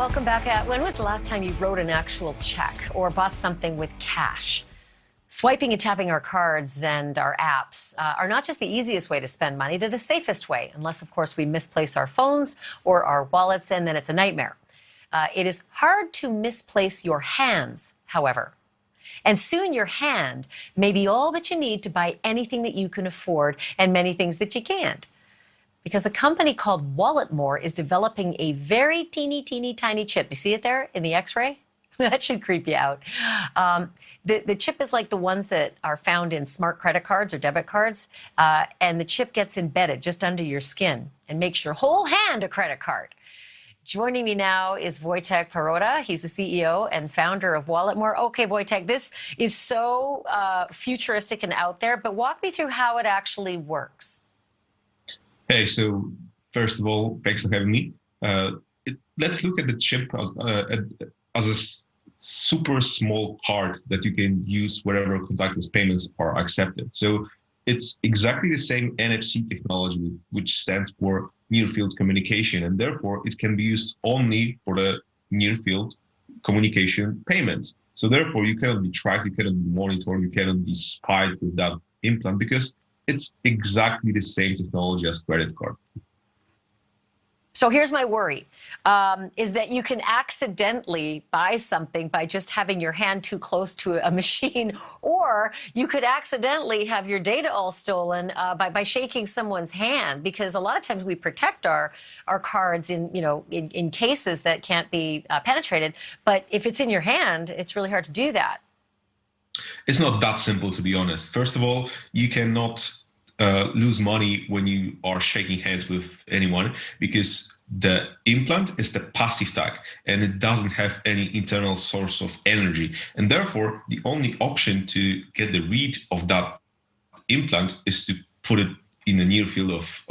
Welcome back. When was the last time you wrote an actual check or bought something with cash? Swiping and tapping our cards and our apps are not just the easiest way to spend money, they're the safest way, unless, of course, we misplace our phones or our wallets, and then it's a nightmare. It is hard to misplace your hands, however. And soon your hand may be all that you need to buy anything that you can afford and many things that you can't. Because a company called Walletmore is developing a very teeny tiny chip. You see it there in the X-ray? That should creep you out. The chip is like the ones that are found in smart credit cards or debit cards, and the chip gets embedded just under your skin and makes your whole hand a credit card. Joining me now is Wojtek Perota. He's the CEO and founder of Walletmore. Okay, Wojtek, this is so futuristic and out there, but walk me through how it actually works. Hey, so first of all, thanks for having me. Let's look at the chip as a super small card that you can use wherever contactless payments are accepted. So it's exactly the same NFC technology, which stands for near field communication, and therefore it can be used only for the near field communication payments. So therefore you cannot be tracked, you cannot be monitored, you cannot be spied with that implant because it's exactly the same technology as credit card. So here's my worry, is that you can accidentally buy something by just having your hand too close to a machine, or you could accidentally have your data all stolen by shaking someone's hand, because a lot of times we protect our cards in cases that can't be penetrated. But if it's in your hand, it's really hard to do that. It's not that simple, to be honest. First of all, you cannot lose money when you are shaking hands with anyone, because the implant is the passive tag and it doesn't have any internal source of energy. And therefore, the only option to get the read of that implant is to put it in the near field of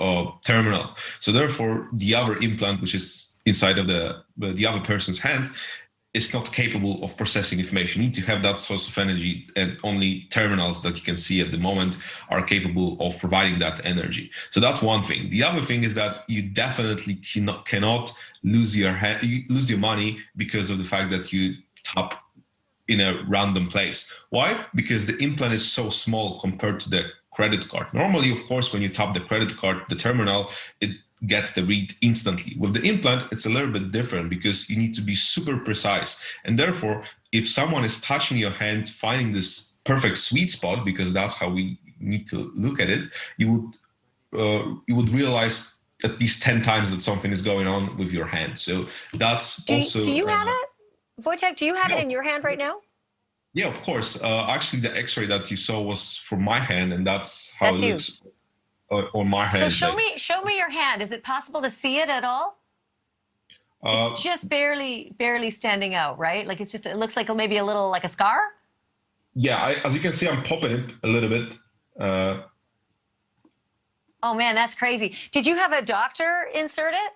terminal. So therefore, the other implant, which is inside of the other person's hand, is not capable of processing information. You need to have that source of energy, and only terminals that you can see at the moment are capable of providing that energy. So that's one thing. The other thing is that you definitely cannot lose your money because of the fact that you tap in a random place. Why? Because the implant is so small compared to the credit card. Normally, of course, when you tap the credit card, the terminal, it gets the read instantly. With the implant, it's a little bit different because you need to be super precise. And therefore, if someone is touching your hand, finding this perfect sweet spot, because that's how we need to look at it, you would realize at least 10 times that something is going on with your hand. So that's Do you have it? Wojtek, do you have it in your hand right now? Yeah, of course. Actually, the X-ray that you saw was from my hand, and that's how it looks. On my hand. So show me your hand. Is it possible to see it at all? It's just barely standing out, right? Like it looks like maybe a little like a scar. Yeah, as you can see, I'm popping it a little bit. Oh man, that's crazy. Did you have a doctor insert it?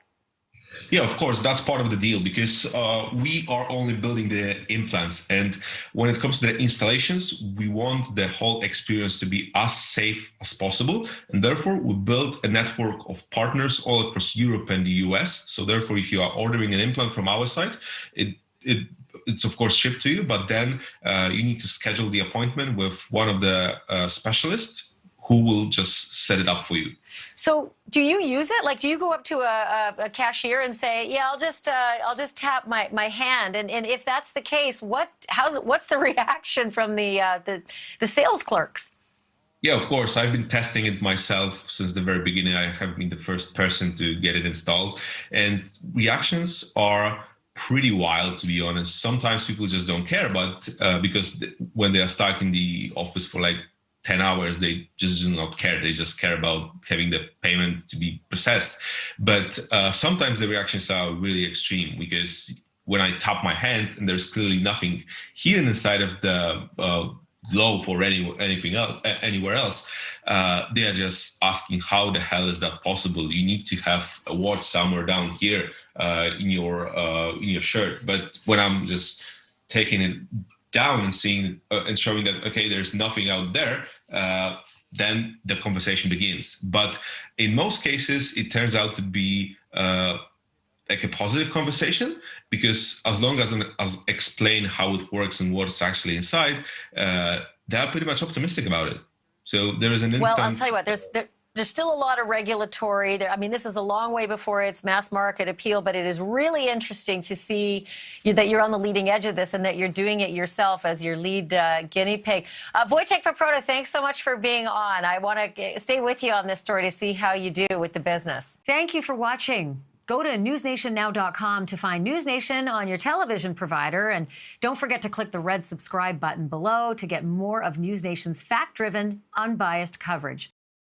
Yeah, of course, that's part of the deal, because we are only building the implants. And when it comes to the installations, we want the whole experience to be as safe as possible. And therefore, we built a network of partners all across Europe and the US. So therefore, if you are ordering an implant from our site, it's of course shipped to you, but then you need to schedule the appointment with one of the specialists who will just set it up for you. So do you use it? Like, do you go up to a cashier and say, yeah, I'll just tap my hand? And if that's the case, what's the reaction from the sales clerks? Yeah, of course. I've been testing it myself since the very beginning. I have been the first person to get it installed, and reactions are pretty wild, to be honest. Sometimes people just don't care, but because when they are stuck in the office for like 10 hours, they just do not care. They just care about having the payment to be processed. But sometimes the reactions are really extreme, because when I tap my hand and there's clearly nothing hidden inside of the glove or anything else, anywhere else, they are just asking, how the hell is that possible? You need to have a watch somewhere down here in your shirt. But when I'm just taking it down and seeing and showing that, okay, there's nothing out there, then the conversation begins. But in most cases, it turns out to be like a positive conversation, because as long as I explain how it works and what's actually inside, they're pretty much optimistic about it. So there is an instant. Well, I'll tell you what, there's still a lot of regulatory there. I mean, this is a long way before it's mass market appeal, but it is really interesting to see that you're on the leading edge of this and that you're doing it yourself as your lead guinea pig. Wojciech Paprota, thanks so much for being on. I want to stay with you on this story to see how you do with the business. Thank you for watching. Go to newsnationnow.com to find News Nation on your television provider. And don't forget to click the red subscribe button below to get more of News Nation's fact-driven, unbiased coverage.